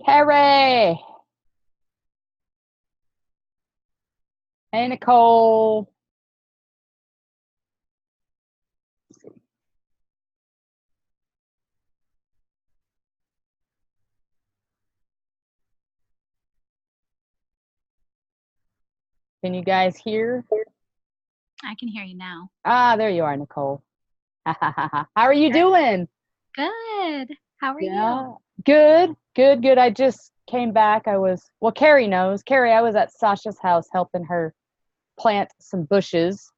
Harry. Hey, Nicole. Can you guys hear? I can hear you now. Ah, there you are, Nicole. How are you doing? Good. How are Yeah. you? Good, good, good. I just came back. Well, Carrie knows. Carrie, I was at Sasha's house helping her plant some bushes,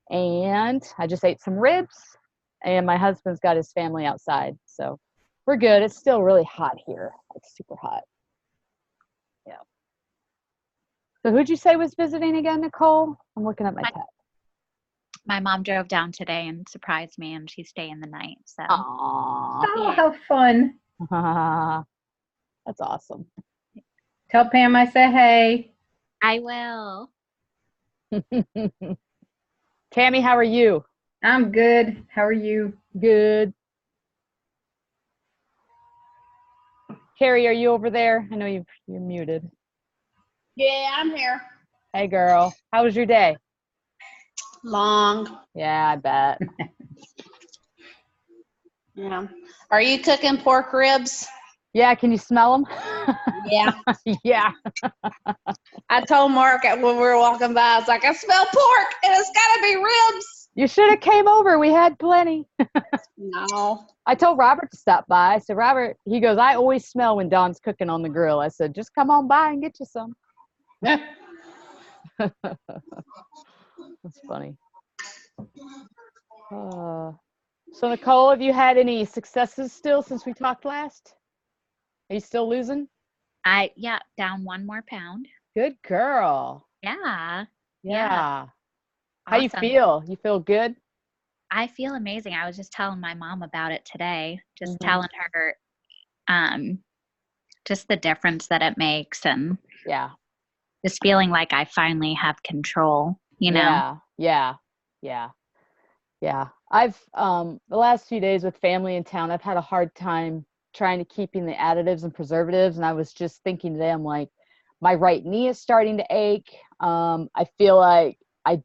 and I just ate some ribs, and my husband's got his family outside. So we're good. It's still really hot here. It's super hot. Yeah. So who'd you say was visiting again, Nicole? I'm looking at my My, text. my mom drove down today and surprised me, and she's staying the night. So, Aww. Oh, yeah, how fun. That's awesome. Tell Pam I say hey. I will. Tammy, how are you? I'm good. How are you? Good. Carrie, are you over there? I know you're muted. Yeah, I'm here. Hey, girl. How was your day? Long. Yeah, I bet. Yeah. Are you cooking pork ribs? Yeah, can you smell them? Yeah. Yeah. I told Mark when we were walking by, I was like, I smell pork and it's got to be ribs. You should have came over. We had plenty. No. I told Robert to stop by. I said, Robert, he goes, I always smell when Dawn's cooking on the grill. I said, just come on by and get you some. That's funny. So, Nicole, have you had any successes still since we talked last? Are you still losing? Down 1 more pound. Good girl. Yeah. Yeah. How you Awesome. feel? You feel good? I feel amazing. I was just telling my mom about it today, just Mhm. telling her just the difference that it makes, and Yeah. just feeling like I finally have control, Yeah. Yeah. Yeah. Yeah. I've the last few days with family in town, I've had a hard time trying to keeping the additives and preservatives, and I was just thinking today, I'm like, my right knee is starting to ache. I feel like I'm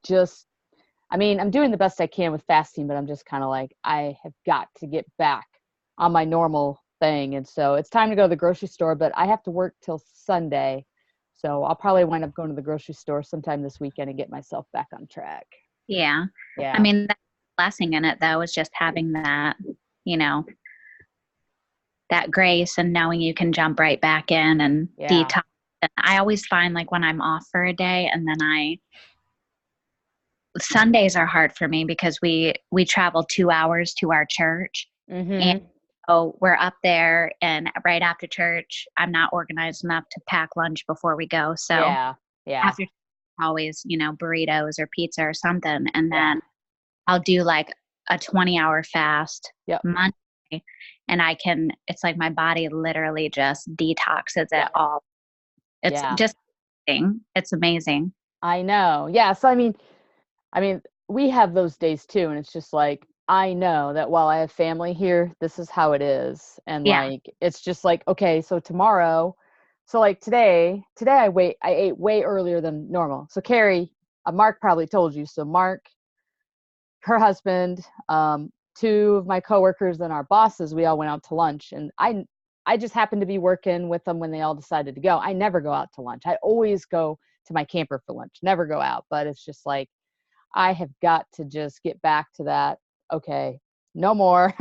doing the best I can with fasting, but I'm just kind of like, I have got to get back on my normal thing. And so it's time to go to the grocery store, but I have to work till Sunday. So I'll probably wind up going to the grocery store sometime this weekend and get myself back on track. Yeah. Yeah. I mean, the blessing in it, though, is just having that, that grace and knowing you can jump right back in and Yeah. detox. And I always find, like, when I'm off for a day, and then Sundays are hard for me because we travel 2 hours to our church, and Mm-hmm. so we're up there, and right after church, I'm not organized enough to pack lunch before we go. So Yeah. Yeah. after always, burritos or pizza or something, and Yeah. then I'll do like a 20-hour fast Yep. Monday, and it's like my body literally just detoxes it all. It's Yeah. just it's amazing. I know. Yeah. So I mean, we have those days too, and it's just like I know that while I have family here, this is how it is, and Yeah. like it's just like okay, so tomorrow, so like today I ate way earlier than normal. So Carrie, Mark probably told you. So Mark, her husband, two of my coworkers, and our bosses, we all went out to lunch, and I just happened to be working with them when they all decided to go. I never go out to lunch. I always go to my camper for lunch. Never go out, but it's just like I have got to just get back to that. Okay, no more.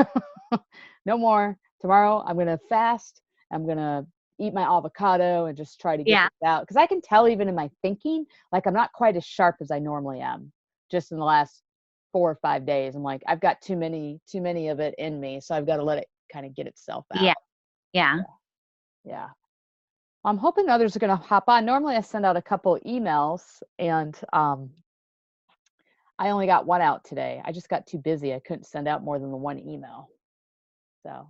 No more. Tomorrow I'm going to fast. I'm going to eat my avocado and just try to get Yeah. this out. Because I can tell even in my thinking, like I'm not quite as sharp as I normally am just in the last 4 or 5 days. I'm like, I've got too many of it in me. So I've got to let it kind of get itself out. Yeah. Yeah. Yeah. I'm hoping others are going to hop on. Normally I send out a couple emails, and I only got one out today. I just got too busy. I couldn't send out more than the one email. So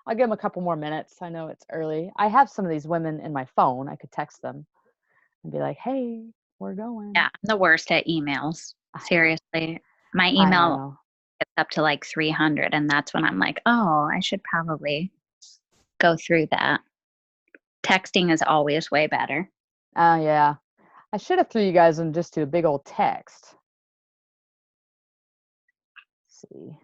I'll give them a couple more minutes. I know it's early. I have some of these women in my phone. I could text them and be like, hey, we're going. Yeah. I'm the worst at emails. Seriously. My I email know. gets up to like 300, and that's when I'm like, oh, I should probably go through that. Texting is always way better. Oh, yeah. I should have threw you guys in just to a big old text. Let's see.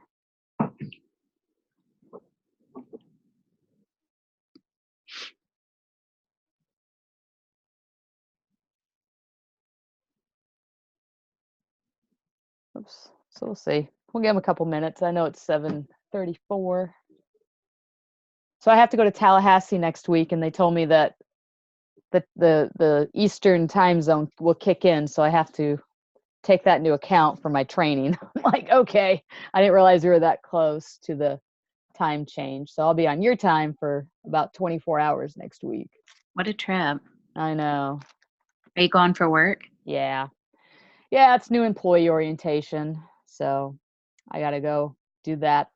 Oops. So we'll see. We'll give them a couple minutes. I know it's 7:34. So I have to go to Tallahassee next week, and they told me that the Eastern time zone will kick in, so I have to take that into account for my training. I'm like, okay, I didn't realize we were that close to the time change. So I'll be on your time for about 24 hours next week. What a trip. I know. Are you going for work? Yeah. Yeah, it's new employee orientation. So I got to go do that.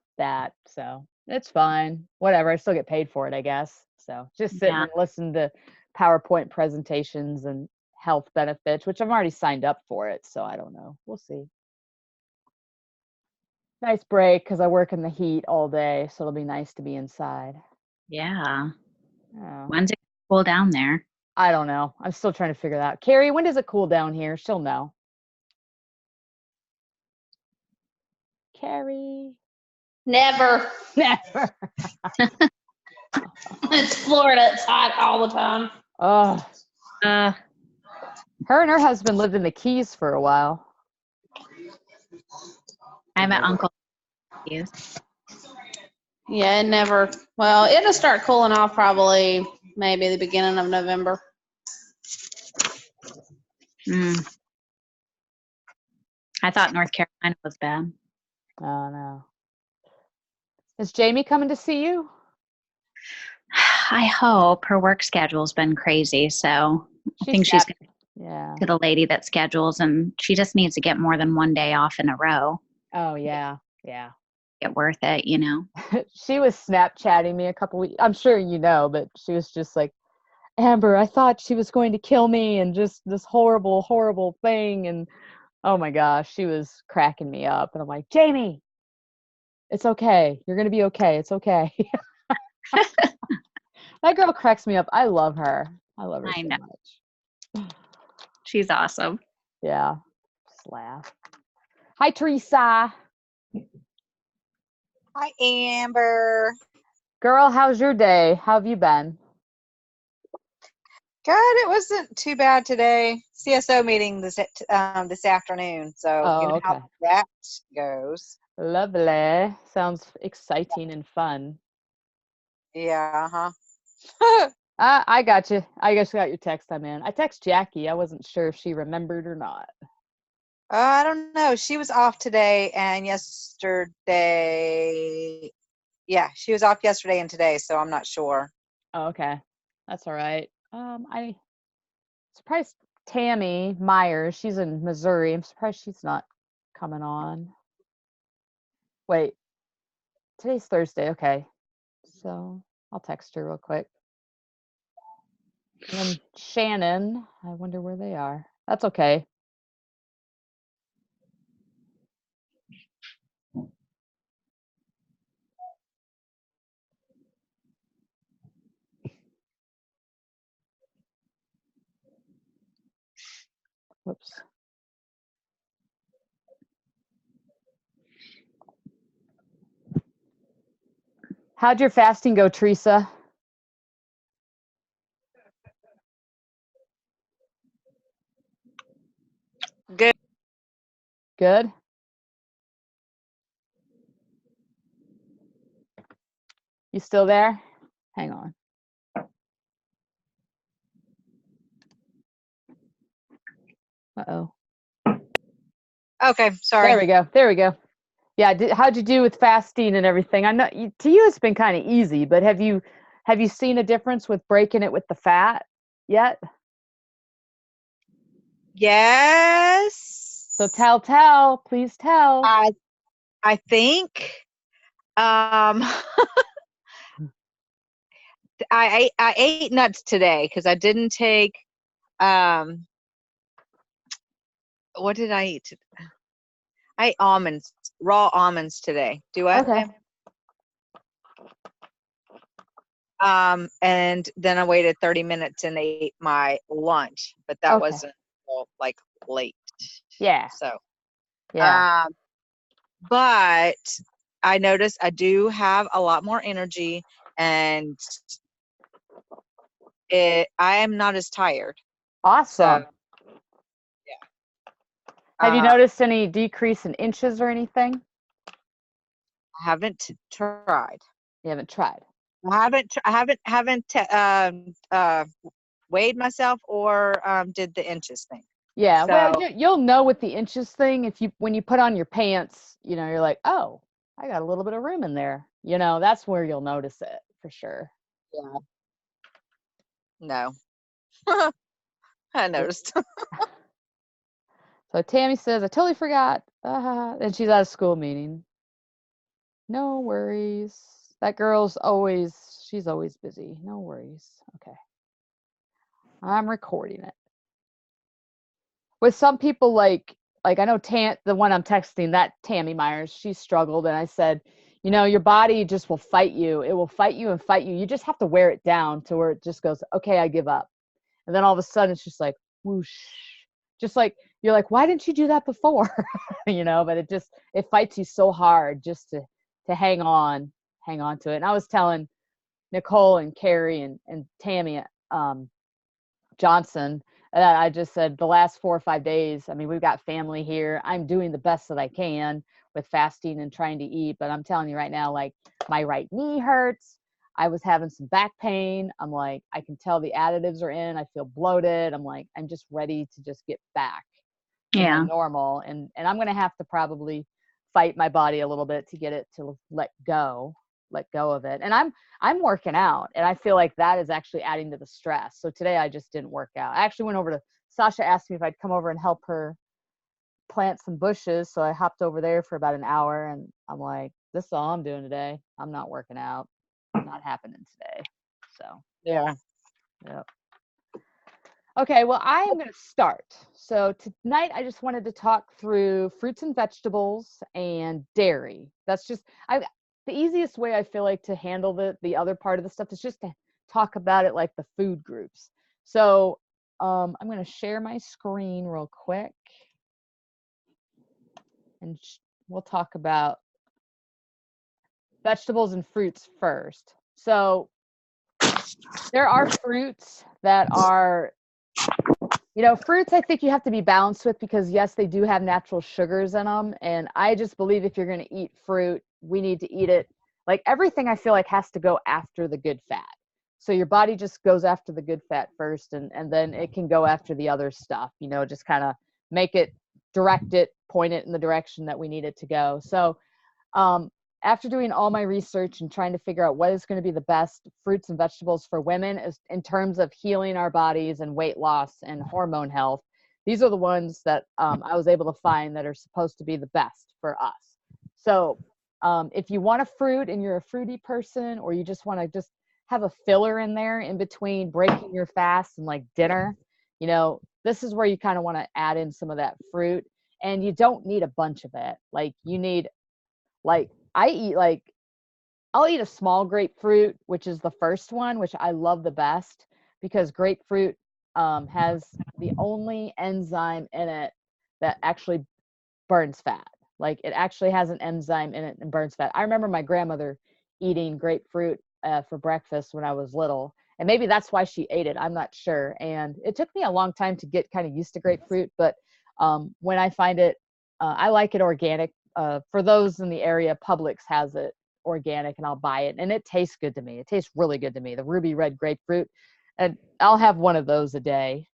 So it's fine. Whatever. I still get paid for it, I guess. So just sit Yeah. and listen to PowerPoint presentations and health benefits, which I've already signed up for it. So I don't know. We'll see. Nice break because I work in the heat all day. So it'll be nice to be inside. Yeah. Oh, When's it cool down there? I don't know. I'm still trying to figure that out. Carrie, when does it cool down here? She'll know. Carrie. Never. Never. It's Florida. It's hot all the time. Oh, Uh, her and her husband lived in the Keys for a while. I have an uncle. Yeah, it never. Well, it'll start cooling off probably maybe the beginning of November. I thought North Carolina was bad. Oh, no. Is Jamie coming to see you? I hope. Her work schedule's been crazy, so I think she's going Yeah. to the lady that schedules, and she just needs to get more than one day off in a row. Oh, yeah. Yeah. Get worth it, you know? She was Snapchatting me a couple weeks. I'm sure you know, but she was just like, Amber, I thought she was going to kill me and just this horrible, horrible thing. And oh my gosh, she was cracking me up. And I'm like, Jamie, it's okay. You're going to be okay. It's okay. That girl cracks me up. I love her. I love her I so know. much. She's awesome. Yeah. Just laugh. Hi, Teresa. Hi, Amber. Girl, how's your day? How have you been? Good. It wasn't too bad today. CSO meeting this afternoon. So Oh, you know okay. how that goes. Lovely. Sounds exciting and fun. Yeah. Huh. I got you. I just got your text. I'm in. I text Jackie. I wasn't sure if she remembered or not. I don't know. She was off today and yesterday. Yeah, she was off yesterday and today, so I'm not sure. Oh, okay. That's all right. I surprised Tammy Myers. She's in Missouri. I'm surprised she's not coming on. Wait. Today's Thursday. Okay. So I'll text her real quick. And then Shannon. I wonder where they are. That's okay. Whoops. How'd your fasting go, Teresa? Good. Good? You still there? Hang on. Uh-oh. Okay. Sorry. There we go. There we go. Yeah. How'd you do with fasting and everything? I know to you it's been kind of easy, but have you seen a difference with breaking it with the fat yet? Yes. So tell, please tell. I think. I ate nuts today because I didn't take. What did I eat? I ate almonds, raw almonds today. Do I? Okay. And then I waited 30 minutes and ate my lunch, but that Okay. wasn't until, like, late. Yeah. So, Yeah. but I noticed I do have a lot more energy, and I am not as tired. Awesome. So, Have you uh, noticed any decrease in inches or anything? I haven't tried. You haven't tried. I haven't weighed myself or did the inches thing. Yeah, well, So, you'll know with the inches thing if when you put on your pants, you're like, oh, I got a little bit of room in there. That's where you'll notice it for sure. yeah, no, I noticed. So Tammy says, I totally forgot. And she's at a school meeting. No worries. That she's always busy. No worries. Okay. I'm recording it. With some people, like I know the one I'm texting, that Tammy Myers, she struggled, and I said, your body just will fight you. It will fight you and fight you. You just have to wear it down to where it just goes, okay, I give up. And then all of a sudden it's just like whoosh. Just like you're like, why didn't you do that before? But it fights you so hard just to hang on to it. And I was telling Nicole and Carrie and Tammy Johnson, I just said the last 4 or 5 days, I mean, we've got family here. I'm doing the best that I can with fasting and trying to eat. But I'm telling you right now, like, my right knee hurts. I was having some back pain. I'm like, I can tell the additives are in. I feel bloated. I'm like, I'm just ready to just get back to my Yeah. normal. And I'm going to have to probably fight my body a little bit to get it to let go of it. And I'm working out, and I feel like that is actually adding to the stress. So today I just didn't work out. I actually went over to Sasha, asked me if I'd come over and help her plant some bushes. So I hopped over there for about an hour, and I'm like, this is all I'm doing today. I'm not working out. Not happening today. So Yeah. yep. Okay, well, I am going to start. So tonight I just wanted to talk through fruits and vegetables and dairy. That's just the easiest way I feel like to handle the other part of the stuff is just to talk about it like the food groups. So I'm going to share my screen real quick, and we'll talk about vegetables and fruits first. So there are fruits that are, fruits I think you have to be balanced with, because yes, they do have natural sugars in them. And I just believe if you're going to eat fruit, we need to eat it. Like everything I feel like has to go after the good fat. So your body just goes after the good fat first, and then it can go after the other stuff, just kind of direct it, point it in the direction that we need it to go. So after doing all my research and trying to figure out what is going to be the best fruits and vegetables for women is in terms of healing our bodies and weight loss and hormone health, these are the ones that I was able to find that are supposed to be the best for us. So if you want a fruit and you're a fruity person, or you just want to just have a filler in there in between breaking your fast and like dinner, this is where you kind of want to add in some of that fruit. And you don't need a bunch of it. Like you need, like I'll eat a small grapefruit, which is the first one, which I love the best, because grapefruit has the only enzyme in it that actually burns fat. Like it actually has an enzyme in it and burns fat. I remember my grandmother eating grapefruit for breakfast when I was little, and maybe that's why she ate it. I'm not sure. And it took me a long time to get kind of used to grapefruit, but when I find it, I like it organic. For those in the area, Publix has it organic, and I'll buy it, and it tastes good to me. It tastes really good to me, the ruby red grapefruit, and I'll have one of those a day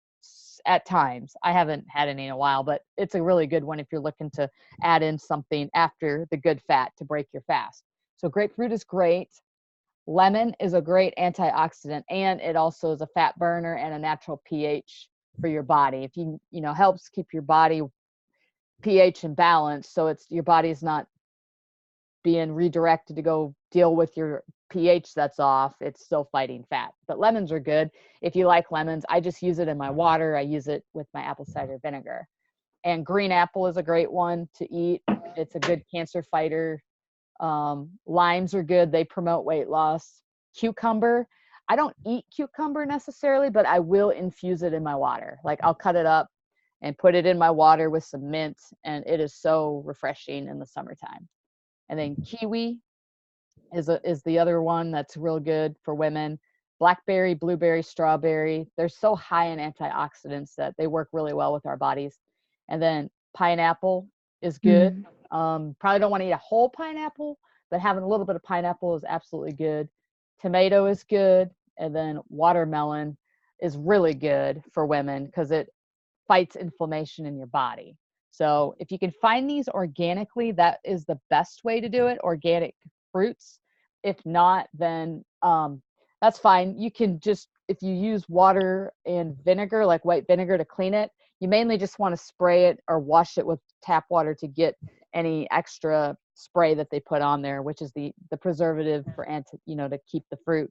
at times. I haven't had any in a while, but it's a really good one if you're looking to add in something after the good fat to break your fast. So grapefruit is great. Lemon is a great antioxidant, and it also is a fat burner and a natural pH for your body. If helps keep your body pH in balance, so your body's not being redirected to go deal with your pH that's off. It's still fighting fat. But lemons are good. If you like lemons, I just use it in my water. I use it with my apple cider vinegar. And green apple is a great one to eat. It's a good cancer fighter. Limes are good. They promote weight loss. cucumber. I don't eat cucumber necessarily, but I will infuse it in my water. Like I'll cut it up and put it in my water with some mint, and it is so refreshing in the summertime. And then kiwi is the other one that's real good for women. Blackberry, blueberry, strawberry. They're so high in antioxidants that they work really well with our bodies. And then pineapple is good. Probably don't want to eat a whole pineapple, but having a little bit of pineapple is absolutely good. Tomato is good. And then watermelon is really good for women because it fights inflammation in your body. So if you can find these organically, that is the best way to do it, organic fruits. If not, then that's fine. You can just, if you use water and vinegar, like white vinegar to clean it, you mainly just want to spray it or wash it with tap water to get any extra spray that they put on there, which is the preservative for to keep the fruit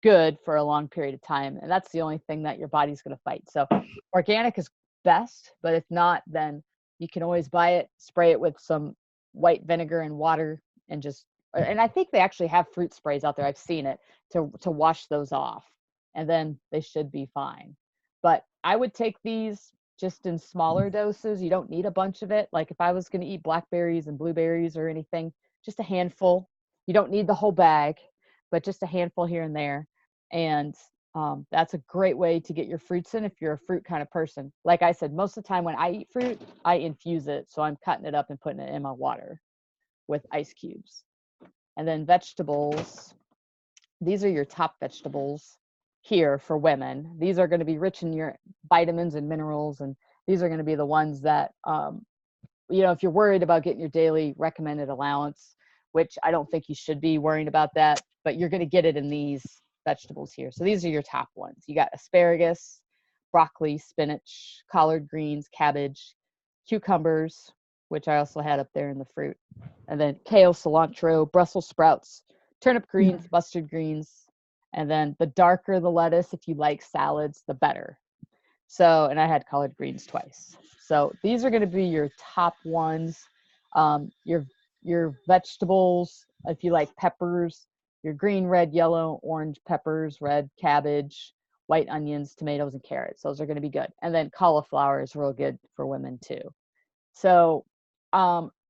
good for a long period of time. And that's the only thing that your body's going to fight. So organic is best, but if not, then you can always buy it, spray it with some white vinegar and water, and I think they actually have fruit sprays out there. I've seen it to wash those off, and then they should be fine. But I would take these just in smaller doses. You don't need a bunch of it. Like if I was going to eat blackberries and blueberries or anything, just a handful. You don't need the whole bag, but just a handful here and there. And that's a great way to get your fruits in if you're a fruit kind of person. Like I said, most of the time when I eat fruit, I infuse it. So I'm cutting it up and putting it in my water with ice cubes. And then vegetables, these are your top vegetables here for women. These are going to be rich in your vitamins and minerals, and these are going to be the ones that, if you're worried about getting your daily recommended allowance, which I don't think you should be worrying about that, but you're going to get it in these vegetables here. So these are your top ones. You got asparagus, broccoli, spinach, collard greens, cabbage, cucumbers, which I also had up there in the fruit, and then kale, cilantro, Brussels sprouts, turnip greens, mustard greens, and then the darker the lettuce, if you like salads, the better. So, and I had collard greens twice. So these are going to be your top ones. Your vegetables, if you like peppers, your green, red, yellow, orange peppers, red cabbage, white onions, tomatoes, and carrots. Those are going to be good. And then cauliflower is real good for women too. So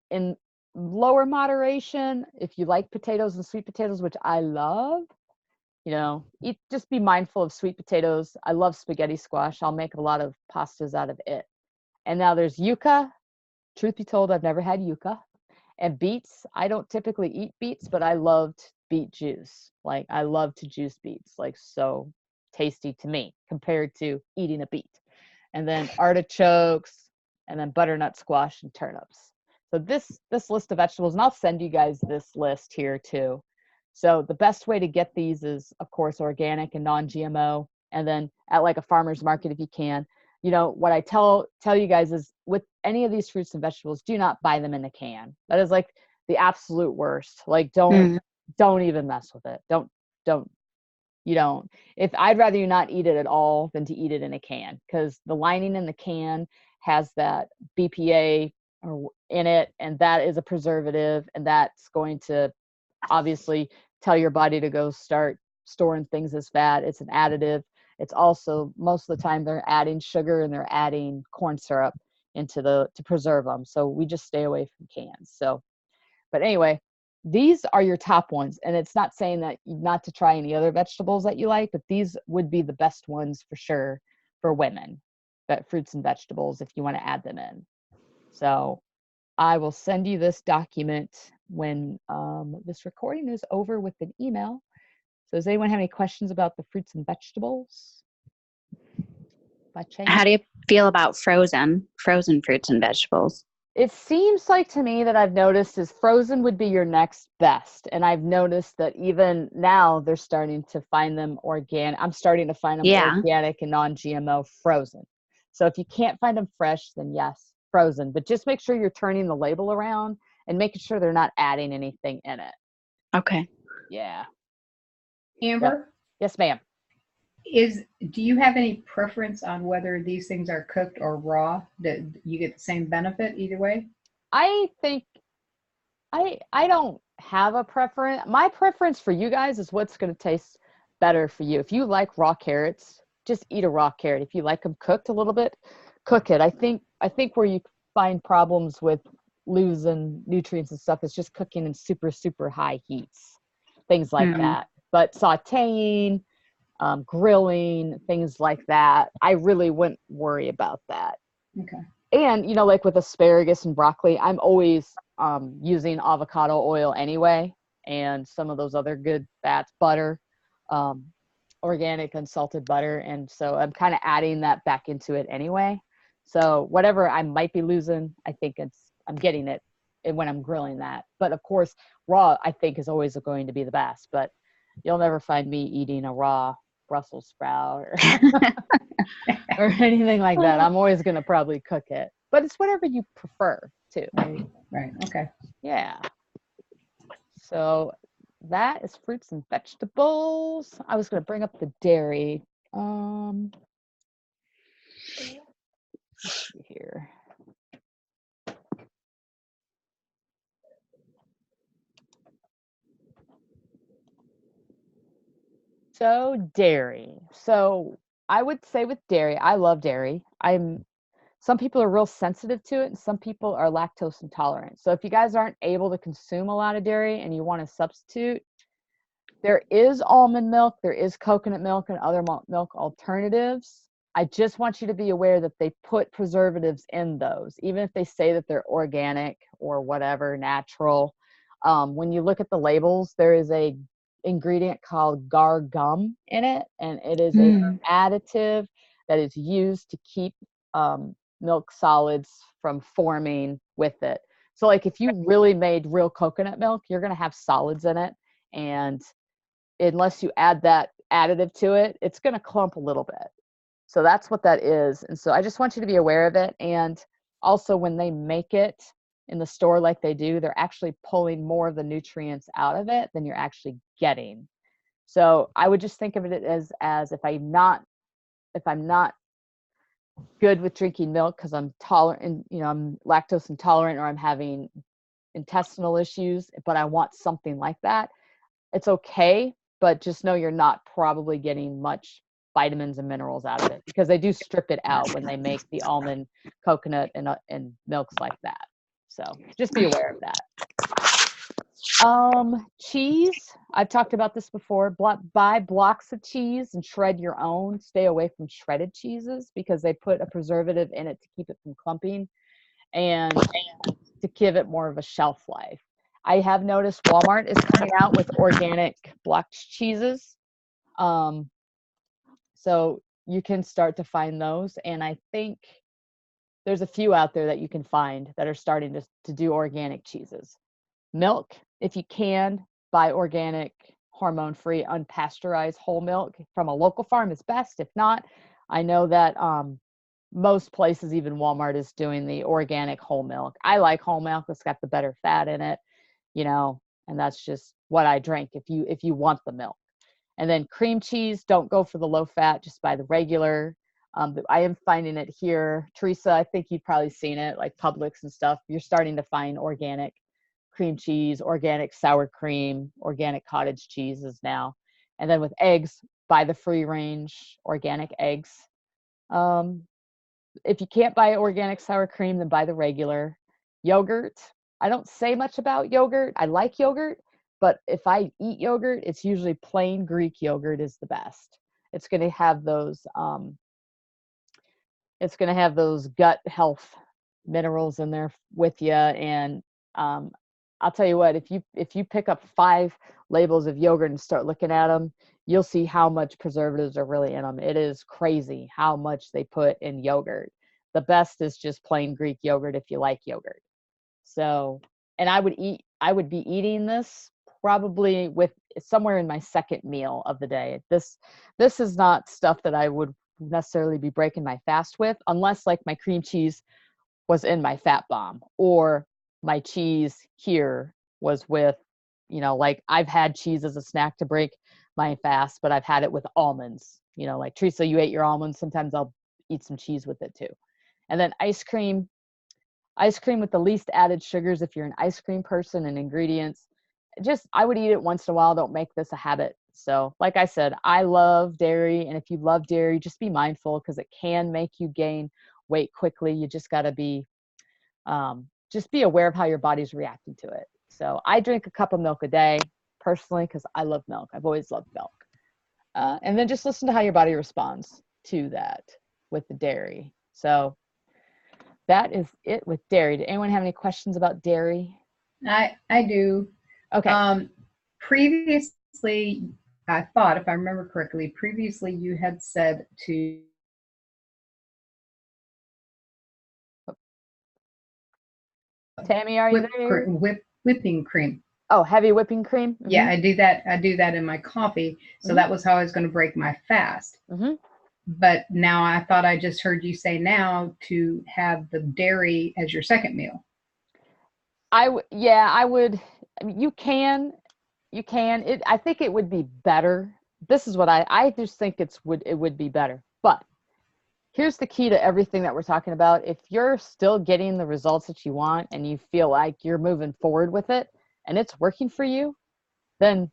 in lower moderation, if you like potatoes and sweet potatoes, which I love, just be mindful of sweet potatoes. I love spaghetti squash. I'll make a lot of pastas out of it. And now there's yucca. Truth be told, I've never had yucca. And beets. I don't typically eat beets, but I loved beet juice. Like I love to juice beets, like so tasty to me compared to eating a beet. And then artichokes, and then butternut squash and turnips. So this list of vegetables, and I'll send you guys this list here too. So the best way to get these is, of course, organic and non-GMO, and then at like a farmer's market if you can. What I tell you guys is with any of these fruits and vegetables, do not buy them in a can. That is like the absolute worst. Like don't even mess with it. Don't. If I'd rather you not eat it at all than to eat it in a can, because the lining in the can has that BPA in it, and that is a preservative, and that's going to obviously tell your body to go start storing things as fat. It's an additive. It's also, most of the time, they're adding sugar and they're adding corn syrup to preserve them. So we just stay away from cans. So, but anyway, these are your top ones. And it's not saying that not to try any other vegetables that you like, but these would be the best ones for sure for women, that fruits and vegetables, if you want to add them in. So I will send you this document when this recording is over with an email. So does anyone have any questions about the fruits and vegetables? How do you feel about frozen fruits and vegetables? It seems like to me that I've noticed is frozen would be your next best. And I've noticed that even now they're starting to find them organic. I'm starting to find them organic and non-GMO frozen. So if you can't find them fresh, then yes, frozen. But just make sure you're turning the label around and making sure they're not adding anything in it. Okay. Yeah. Amber? Yes, ma'am. Do you have any preference on whether these things are cooked or raw? That you get the same benefit either way? I think I don't have a preference. My preference for you guys is what's going to taste better for you. If you like raw carrots, just eat a raw carrot. If you like them cooked a little bit, cook it. I think where you find problems with losing nutrients and stuff is just cooking in super, super high heats, things like Mm. that. But sauteing, grilling, things like that, I really wouldn't worry about that. Okay. And, like with asparagus and broccoli, I'm always using avocado oil anyway, and some of those other good fats, butter, um, organic unsalted butter. And so I'm kind of adding that back into it anyway. So whatever I might be losing, I think I'm getting it when I'm grilling that. But of course, raw, I think, is always going to be the best. But you'll never find me eating a raw Brussels sprout or anything like that. I'm always going to probably cook it. But it's whatever you prefer, too. Right. Okay. Yeah. So that is fruits and vegetables. I was going to bring up the dairy. Let's see here. So dairy. So I would say with dairy, I love dairy. Some people are real sensitive to it and some people are lactose intolerant. So if you guys aren't able to consume a lot of dairy and you want to substitute, there is almond milk, there is coconut milk and other milk alternatives. I just want you to be aware that they put preservatives in those, even if they say that they're organic or whatever, natural. When you look at the labels, there is a ingredient called gar gum in it, and it is an additive that is used to keep milk solids from forming with it. So like if you really made real coconut milk, you're going to have solids in it, and unless you add that additive to it, it's going to clump a little bit. So that's what that is. And so I just want you to be aware of it. And also when they make it in the store like they do, they're actually pulling more of the nutrients out of it than you're actually getting. So I would just think of it as if I'm not good with drinking milk because I'm tolerant, I'm lactose intolerant, or I'm having intestinal issues, but I want something like that, it's okay, but just know you're not probably getting much vitamins and minerals out of it because they do strip it out when they make the almond, coconut, and milks like that. So just be aware of that. Cheese. I've talked about this before. Buy blocks of cheese and shred your own. Stay away from shredded cheeses because they put a preservative in it to keep it from clumping and to give it more of a shelf life. I have noticed Walmart is coming out with organic block cheeses. So you can start to find those. And I think there's a few out there that you can find that are starting to do organic cheeses. Milk, if you can, buy organic, hormone-free, unpasteurized whole milk from a local farm is best. If not, I know that most places, even Walmart, is doing the organic whole milk. I like whole milk. It's got the better fat in it, and that's just what I drink if you want the milk. And then cream cheese, don't go for the low fat, just buy the regular. I am finding it here. Teresa, I think you've probably seen it, like Publix and stuff. You're starting to find organic cream cheese, organic sour cream, organic cottage cheeses now. And then with eggs, buy the free range organic eggs. If you can't buy organic sour cream, then buy the regular. Yogurt, I don't say much about yogurt. I like yogurt, but if I eat yogurt, it's usually plain Greek yogurt is the best. It's going to have those gut health minerals in there with you. And I'll tell you what, if you pick up 5 labels of yogurt and start looking at them, you'll see how much preservatives are really in them. It is crazy how much they put in yogurt. The best is just plain Greek yogurt if you like yogurt. So, and I would be eating this probably with somewhere in my second meal of the day. This is not stuff that I would necessarily be breaking my fast with, unless like my cream cheese was in my fat bomb, or my cheese here was with, like I've had cheese as a snack to break my fast, but I've had it with almonds, like Teresa, you ate your almonds. Sometimes I'll eat some cheese with it too. And then ice cream with the least added sugars if you're an ice cream person, and ingredients. I would eat it once in a while. Don't make this a habit. So like I said, I love dairy. And if you love dairy, just be mindful because it can make you gain weight quickly. You just got to just be aware of how your body's reacting to it. So I drink a cup of milk a day personally because I love milk. I've always loved milk. And then just listen to how your body responds to that with the dairy. So that is it with dairy. Did anyone have any questions about dairy? I do. Okay. Previously, I thought, if I remember correctly, previously you had said to Tammy, are you there? whipping cream. Oh, heavy whipping cream? Mm-hmm. Yeah, I do that in my coffee. So that was how I was going to break my fast. Mm-hmm. But now I thought I just heard you say now to have the dairy as your second meal. I would. I mean, you can. I think it would be better. This is what I just think it would be better. But here's the key to everything that we're talking about. If you're still getting the results that you want and you feel like you're moving forward with it and it's working for you, then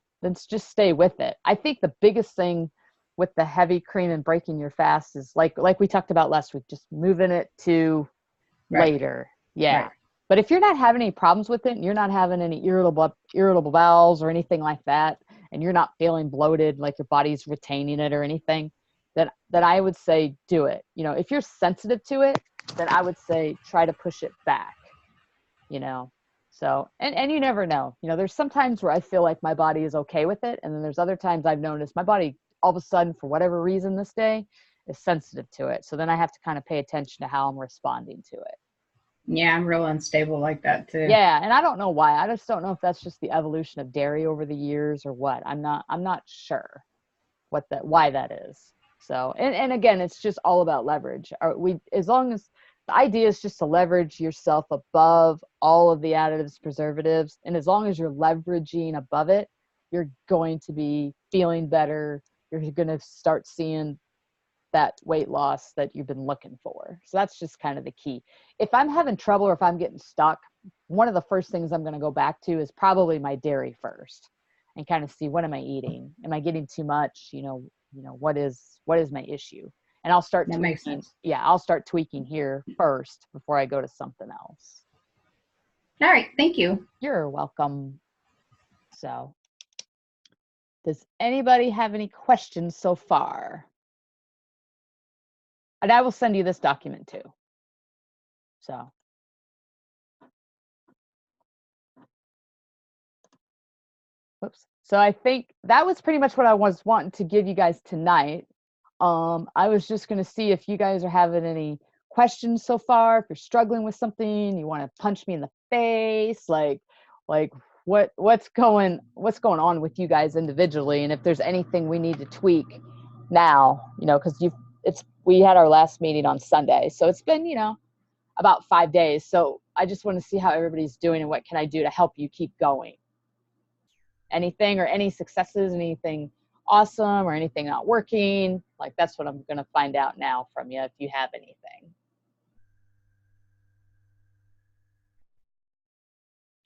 just stay with it. I think the biggest thing with the heavy cream and breaking your fast is like we talked about last week, just moving it to later. Yeah. Right. But if you're not having any problems with it and you're not having any irritable bowels or anything like that, and you're not feeling bloated, like your body's retaining it or anything, then I would say do it. You know, if you're sensitive to it, then I would say try to push it back, you know. So, and you never know. You know, there's some times where I feel like my body is okay with it. And then there's other times I've noticed my body all of a sudden, for whatever reason this day, is sensitive to it. So then I have to kind of pay attention to how I'm responding to it. Yeah, I'm real unstable like that too. Yeah, and I don't know why. I just don't know if that's just the evolution of dairy over the years or what. I'm not sure why that is. So, and again, it's just all about leverage. As long as the idea is just to leverage yourself above all of the additives, preservatives, and as long as you're leveraging above it, you're going to be feeling better. You're going to start seeing that weight loss that you've been looking for. So that's just kind of the key. If I'm having trouble or if I'm getting stuck, one of the first things I'm going to go back to is probably my dairy first and kind of see, what am I eating? Am I getting too much? You know, what is my issue? And I'll start that tweaking. Makes sense. Yeah, I'll start tweaking here first before I go to something else. All right, thank you. You're welcome. So, does anybody have any questions so far? And I will send you this document too. So. Oops. So I think that was pretty much what I was wanting to give you guys tonight. I was just going to see if you guys are having any questions so far. If you're struggling with something, you want to punch me in the face, like what's going on with you guys individually, and if there's anything we need to tweak now, you know, because we had our last meeting on Sunday, so it's been, you know, about 5 days. So I just want to see how everybody's doing and what can I do to help you keep going. Anything or any successes, anything awesome or anything not working, like that's what I'm going to find out now from you if you have anything.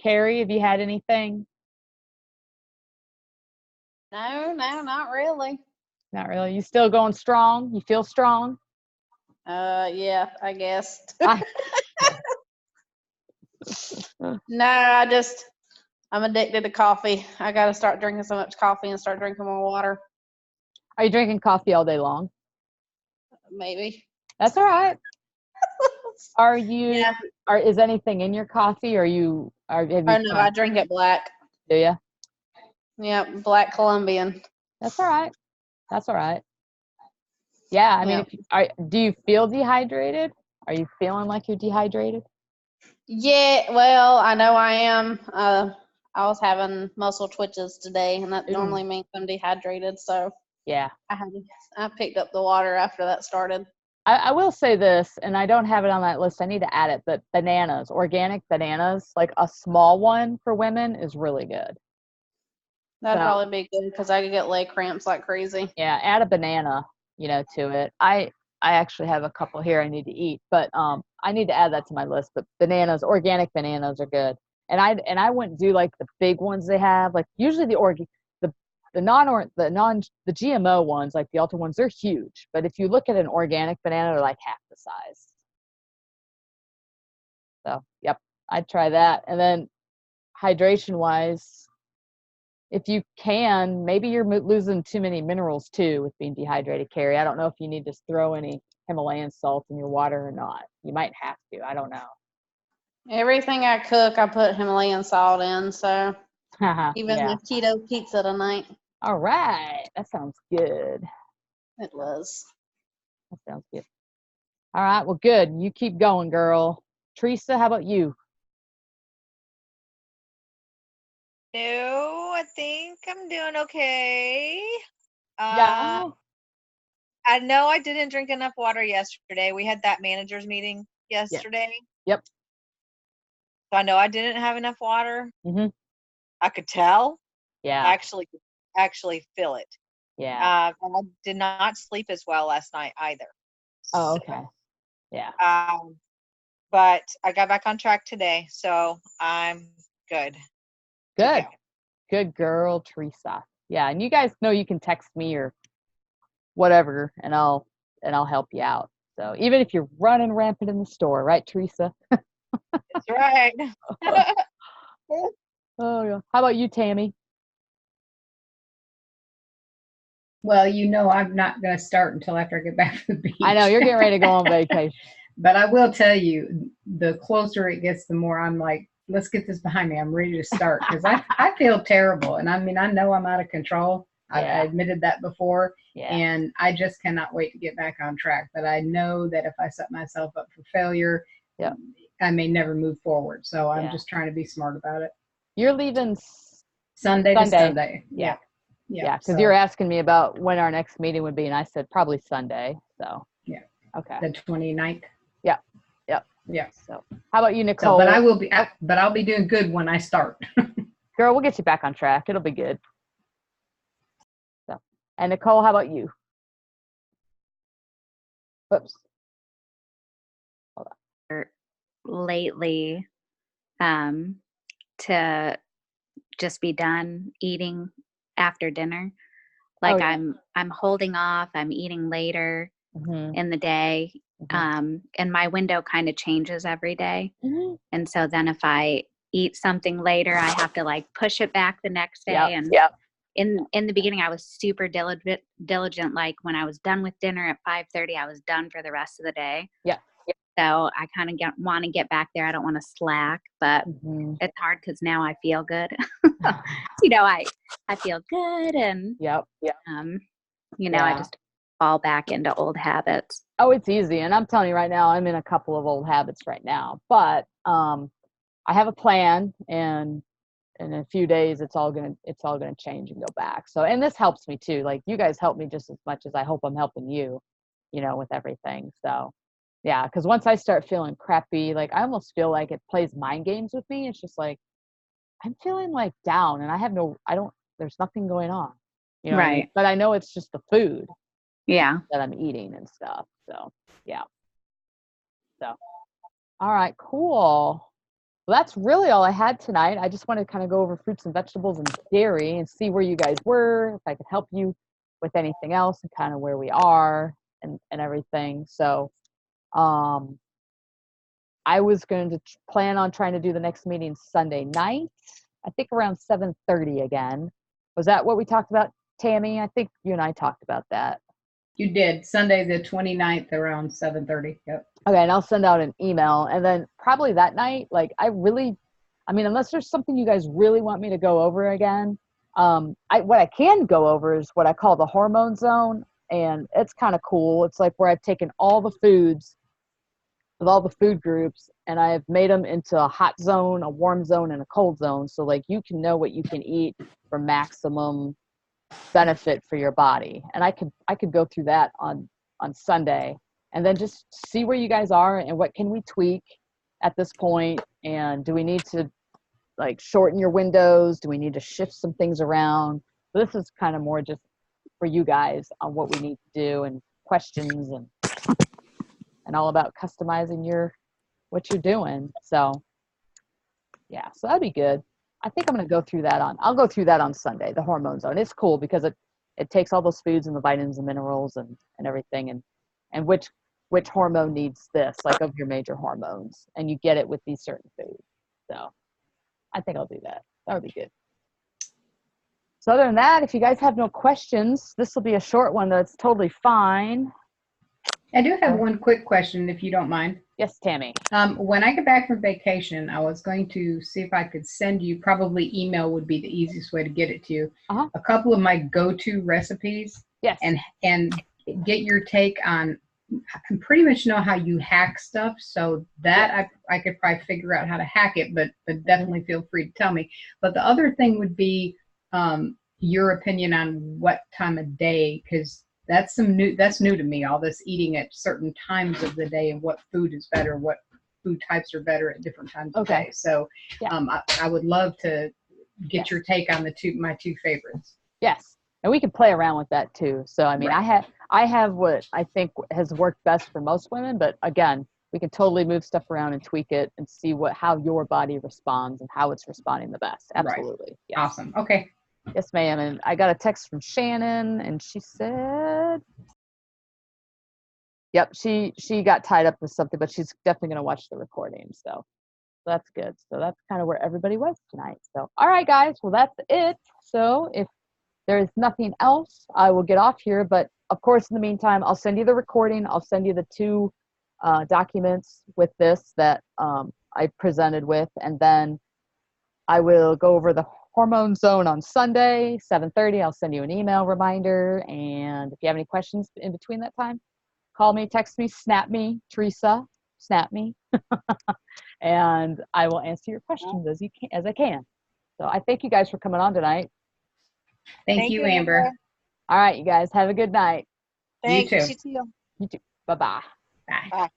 Carrie, have you had anything? No, not really. Not really. You still going strong? You feel strong? Yeah, I guess. No, I'm addicted to coffee. I got to start drinking so much coffee and start drinking more water. Are you drinking coffee all day long? Maybe. That's all right. Are you? Yeah. Is anything in your coffee? Have you no, I drink it black. Do you? Yeah, black Colombian. That's all right. That's all right. Yeah, I mean, do you feel dehydrated? Are you feeling like you're dehydrated? Yeah, well, I know I am. I was having muscle twitches today, and that normally means I'm dehydrated. So yeah, I picked up the water after that started. I will say this, and I don't have it on that list. I need to add it, but bananas, organic bananas, like a small one for women is really good. That'd probably be good because I could get leg cramps like crazy. Yeah, add a banana, you know, to it. I actually have a couple here I need to eat, but I need to add that to my list. But bananas, organic bananas are good. I wouldn't do like the big ones they have. Like usually the GMO ones, like the Ultra ones, they're huge. But if you look at an organic banana, they're like half the size. So, yep, I'd try that. And then hydration wise, if you can, maybe you're losing too many minerals too with being dehydrated, Carrie. I don't know if you need to throw any Himalayan salt in your water or not. You might have to. I don't know. Everything I cook, I put Himalayan salt in. So even Yeah. my keto pizza tonight, All right. That sounds good. it was. That sounds good. All right. Well, good. You keep going, girl. Teresa, how about you? No, I think I'm doing okay. Yeah. I know I didn't drink enough water yesterday. We had that managers meeting yesterday. Yep. So I know I didn't have enough water. Mhm. I could tell. Yeah. I actually feel it. Yeah. And I did not sleep as well last night either. Oh, okay. Yeah. But I got back on track today, so I'm good. Good. Good girl, Teresa. Yeah, and you guys know you can text me or whatever, and I'll help you out. So even if you're running rampant in the store, right, Teresa? That's right. Oh yeah. How about you, Tammy? Well, I'm not going to start until after I get back from the beach. I know you're getting ready to go on vacation. But I will tell you, the closer it gets, the more I'm like, let's get this behind me. I'm ready to start because I feel terrible. And I mean, I know I'm out of control. I admitted that before. Yeah. And I just cannot wait to get back on track. But I know that if I set myself up for failure, I may never move forward. So I'm just trying to be smart about it. You're leaving Sunday to Sunday. Yeah. Yeah. Because you're asking me about when our next meeting would be, and I said probably Sunday. So. Yeah. Okay. The 29th. Yeah. Yep. Yeah. So how about you, Nicole? So, but I will be, but I'll be doing good when I start. Girl, we'll get you back on track. It'll be good. So, and Nicole, how about you? Oops. Hold on. Lately, to just be done eating after dinner. Like I'm holding off. I'm eating later in the day. And my window kind of changes every day. And so then if I eat something later, I have to like push it back the next day. And in the beginning, I was super diligent. Like when I was done with dinner at 5:30, I was done for the rest of the day. Yeah. So I kind of want to get back there. I don't want to slack, but it's hard because now I feel good. I feel good, and I just fall back into old habits. Oh, it's easy. And I'm telling you right now, I'm in a couple of old habits right now, but I have a plan, and in a few days it's all gonna change and go back. So, and this helps me too. Like you guys help me just as much as I hope I'm helping you, with everything. So yeah, because once I start feeling crappy, like I almost feel like it plays mind games with me. It's just like I'm feeling like down, and there's nothing going on, right? I mean? But I know it's just the food, that I'm eating and stuff. So yeah. So all right, cool. Well, that's really all I had tonight. I just wanted to kind of go over fruits and vegetables and dairy and see where you guys were, if I could help you with anything else, and kind of where we are and everything. So I was going to plan on trying to do the next meeting Sunday night, I think around 7:30 again. Was that what we talked about, Tammy? I think you and I talked about that. You did. Sunday the 29th around 7:30. Yep. Okay, and I'll send out an email. And then probably that night, like unless there's something you guys really want me to go over again, what I can go over is what I call the hormone zone. And it's kind of cool. It's like where I've taken all the foods of all the food groups, and I've made them into a hot zone, a warm zone, and a cold zone. So like you can know what you can eat for maximum benefit for your body. And I could go through that on Sunday, and then just see where you guys are and what can we tweak at this point, and do we need to like shorten your windows? Do we need to shift some things around? So this is kind of more just for you guys on what we need to do, and questions, and all about customizing what you're doing. So Yeah, so that'd be good. I think I'm going to go through that I'll go through that on Sunday, the hormone zone. It's cool because it takes all those foods and the vitamins and minerals and everything, and which hormone needs this, like of your major hormones, and you get it with these certain foods. So I think I'll do that. That would be good. So other than that, if you guys have no questions, this will be a short one. That's totally fine. I do have one quick question, if you don't mind. Yes, Tammy. When I get back from vacation, I was going to see if I could send you, probably email would be the easiest way to get it to you, a couple of my go-to recipes. Yes. And get your take on, I pretty much know how you hack stuff, so that I could probably figure out how to hack it, but definitely feel free to tell me. But the other thing would be your opinion on what time of day, because that's new to me, all this eating at certain times of the day and what food is better, what food types are better at different times of day. So I would love to get your take on my two favorites. Yes. And we can play around with that too. So, I mean, I have what I think has worked best for most women, but again, we can totally move stuff around and tweak it and see how your body responds and how it's responding the best. Absolutely. Right. Yes. Awesome. Okay. Yes, ma'am. And I got a text from Shannon, and she said, yep, she got tied up with something, but she's definitely going to watch the recording. So that's good. So that's kind of where everybody was tonight. So, all right, guys. Well, that's it. So if there is nothing else, I will get off here. But of course, in the meantime, I'll send you the recording. I'll send you the 2 documents with this that I presented with, and then I will go over the hormone zone on Sunday, 7:30. I'll send you an email reminder. And if you have any questions in between that time, call me, text me, snap me, Teresa, snap me, and I will answer your questions as I can. So I thank you guys for coming on tonight. Thank you, Amber. All right, you guys have a good night. Thanks. You too. You too. You too. Bye-bye. Bye. Bye.